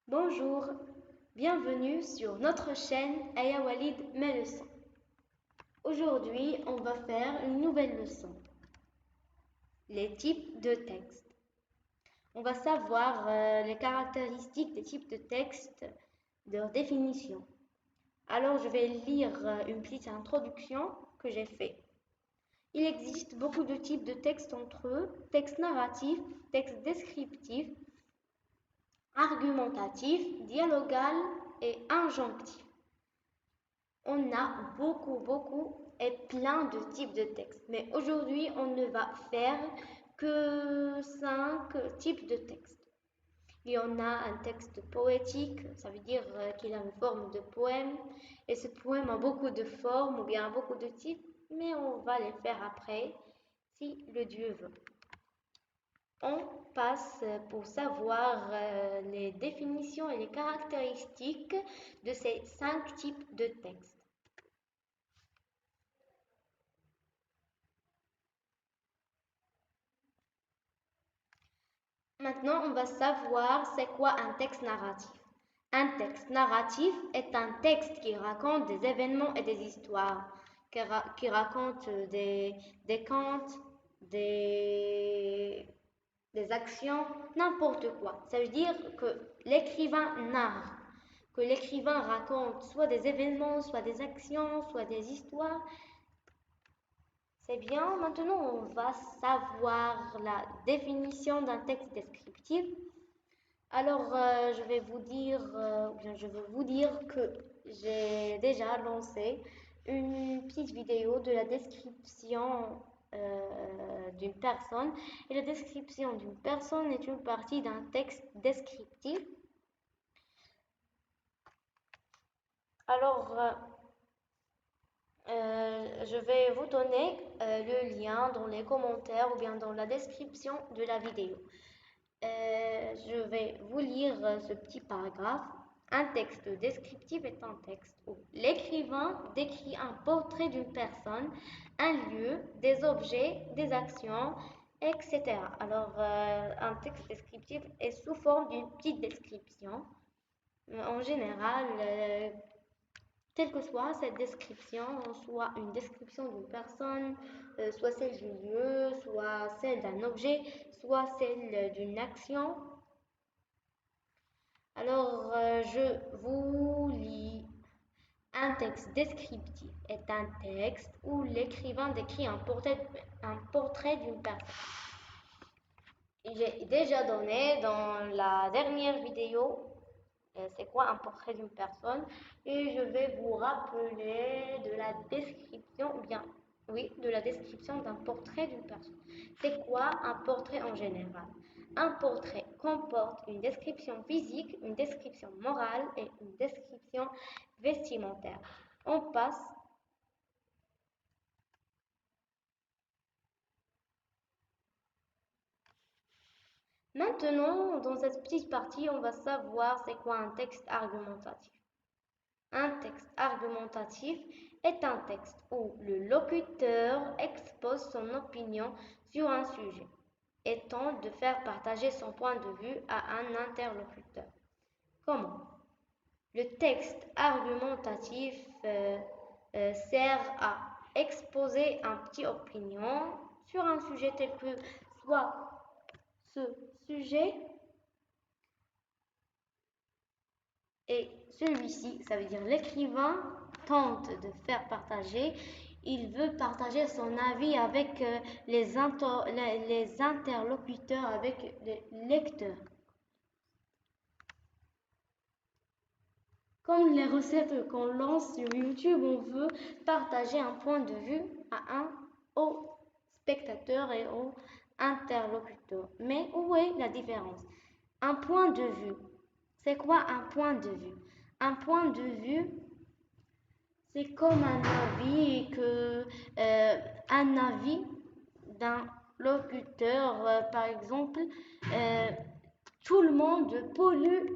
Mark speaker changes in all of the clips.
Speaker 1: Bonjour, bienvenue sur notre chaîne Aya Walid mes leçons. Aujourd'hui, on va faire une nouvelle leçon. Les types de texte. On va savoir les caractéristiques des types de texte, leur définition. Alors, je vais lire une petite introduction que j'ai faite. Il existe beaucoup de types de textes entre eux, texte narratif, texte descriptif, argumentatif, dialogal et injonctif. On a beaucoup et plein de types de textes. Mais aujourd'hui, on ne va faire que 5 types de textes. Il y en a un texte poétique, ça veut dire qu'il a une forme de poème. Et ce poème a beaucoup de formes ou bien beaucoup de types, mais on va les faire après, si le Dieu veut. On passe pour savoir les définitions et les caractéristiques de ces 5 types de textes. Maintenant, on va savoir c'est quoi un texte narratif. Un texte narratif est un texte qui raconte des événements et des histoires, qui raconte des contes, des, des actions, n'importe quoi. Ça veut dire que l'écrivain narre, que l'écrivain raconte soit des événements, soit des actions, soit des histoires. C'est bien, maintenant on va savoir la définition d'un texte descriptif. Alors je vais vous dire, je veux vous dire que j'ai déjà lancé une petite vidéo de la description d'une personne. Et la description d'une personne est une partie d'un texte descriptif. Alors, je vais vous donner le lien dans les commentaires ou bien dans la description de la vidéo. Je vais vous lire ce petit paragraphe. Un texte descriptif est un texte où l'écrivain décrit un portrait d'une personne, un lieu, des objets, des actions, etc. Alors, un texte descriptif est sous forme d'une petite description. En général, quelle que soit cette description, soit une description d'une personne, soit celle d'un lieu, soit celle d'un objet, soit celle d'une action. Alors, je vous lis. Un texte descriptif est un texte où l'écrivain décrit un portrait d'une personne. J'ai déjà donné dans la dernière vidéo c'est quoi un portrait d'une personne et je vais vous rappeler de la description, ou bien, oui, de la description d'un portrait d'une personne. C'est quoi un portrait en général? Un portrait comporte une description physique, une description morale et une description vestimentaire. On passe maintenant, dans cette petite partie, on va savoir c'est quoi un texte argumentatif. Un texte argumentatif est un texte où le locuteur expose son opinion sur un sujet et tente de faire partager son point de vue à un interlocuteur. Comment? Le texte argumentatif sert à exposer une petite opinion sur un sujet tel que soit ce sujet et celui-ci, ça veut dire l'écrivain tente de faire partager, il veut partager son avis avec les interlocuteurs, avec les lecteurs. Comme les recettes qu'on lance sur YouTube, on veut partager un point de vue aux spectateurs et aux interlocuteurs. Mais où est la différence? Un point de vue. C'est quoi un point de vue? Un point de vue, c'est comme un avis un avis d'un locuteur, par exemple, euh, tout le monde pollue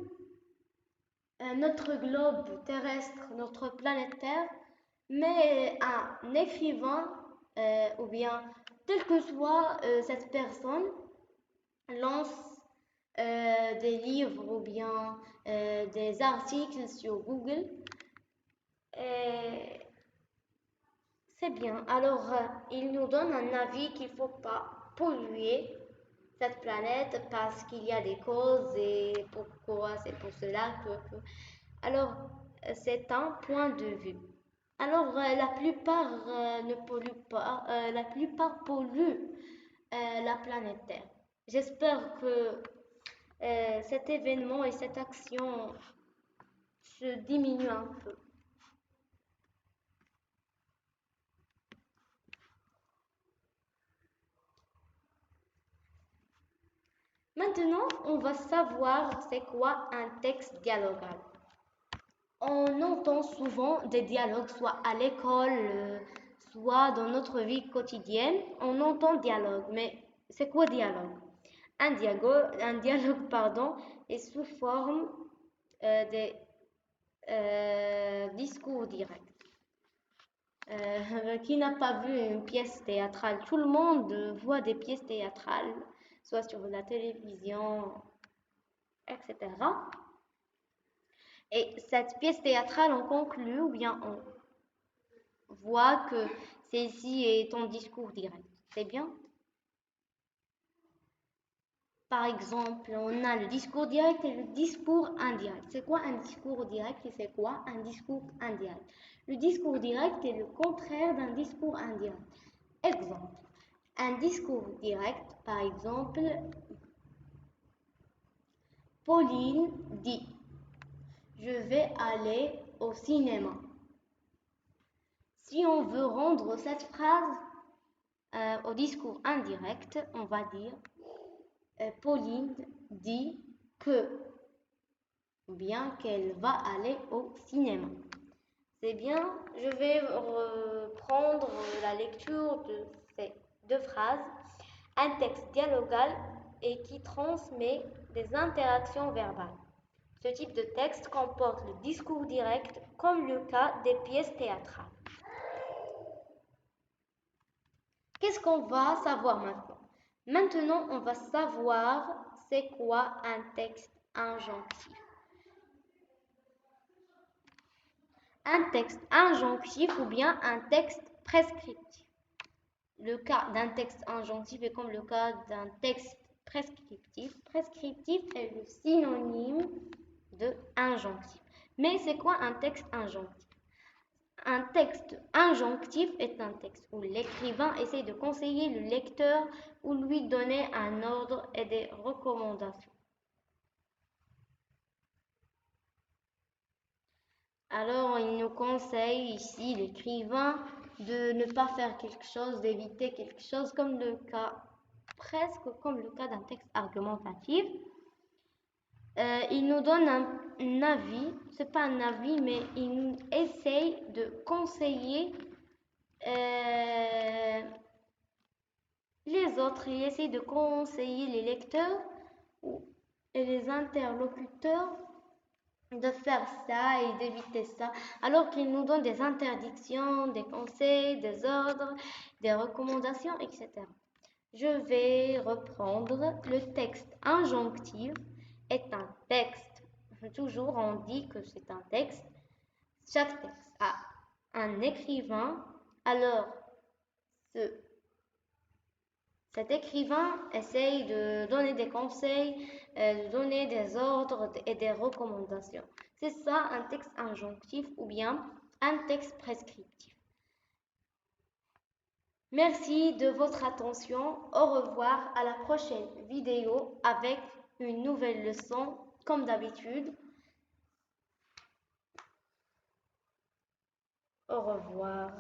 Speaker 1: notre globe terrestre, notre planète Terre, mais un écrivain, ou bien quelle que soit cette personne, lance des livres ou bien des articles sur Google. Et c'est bien. Alors, il nous donne un avis qu'il ne faut pas polluer cette planète parce qu'il y a des causes et pourquoi c'est pour cela que... Alors, c'est un point de vue. Alors, la plupart ne polluent pas, la plupart polluent la planète Terre. J'espère que cet événement et cette action se diminuent un peu. Maintenant, on va savoir c'est quoi un texte dialogal. On entend souvent des dialogues, soit à l'école, soit dans notre vie quotidienne. On entend dialogue, mais c'est quoi dialogue? Un dialogue, pardon, est sous forme de discours direct. Qui n'a pas vu une pièce théâtrale? Tout le monde voit des pièces théâtrales, soit sur la télévision, etc. Et cette pièce théâtrale, on conclut ou bien on voit que celle-ci est en discours direct. C'est bien? Par exemple, on a le discours direct et le discours indirect. C'est quoi un discours direct et c'est quoi un discours indirect? Le discours direct est le contraire d'un discours indirect. Exemple, un discours direct, par exemple, Pauline dit, je vais aller au cinéma. Si on veut rendre cette phrase au discours indirect, on va dire Pauline dit que, ou bien qu'elle va aller au cinéma. C'est bien, je vais reprendre la lecture de ces deux phrases. Un texte dialogal et qui transmet des interactions verbales. Ce type de texte comporte le discours direct comme le cas des pièces théâtrales. Qu'est-ce qu'on va savoir maintenant? Maintenant, on va savoir c'est quoi un texte injonctif. Un texte injonctif ou bien un texte prescriptif. Le cas d'un texte injonctif est comme le cas d'un texte prescriptif. Prescriptif est le synonyme de injonctif. Mais c'est quoi un texte injonctif? Un texte injonctif est un texte où l'écrivain essaie de conseiller le lecteur ou lui donner un ordre et des recommandations. Alors, il nous conseille ici, l'écrivain, de ne pas faire quelque chose, d'éviter quelque chose, comme le cas, presque comme le cas d'un texte argumentatif. Il nous donne un avis, c'est pas un avis, mais il essaye de conseiller les autres, il essaye de conseiller les lecteurs et les interlocuteurs de faire ça et d'éviter ça, alors qu'il nous donne des interdictions, des conseils, des ordres, des recommandations, etc. Je vais reprendre le texte injonctif est un texte. Toujours on dit que c'est un texte. Chaque texte a un écrivain. Alors, cet écrivain essaye de donner des conseils, de donner des ordres et des recommandations. C'est ça un texte injonctif ou bien un texte prescriptif. Merci de votre attention. Au revoir, à la prochaine vidéo avec une nouvelle leçon comme d'habitude. Au revoir.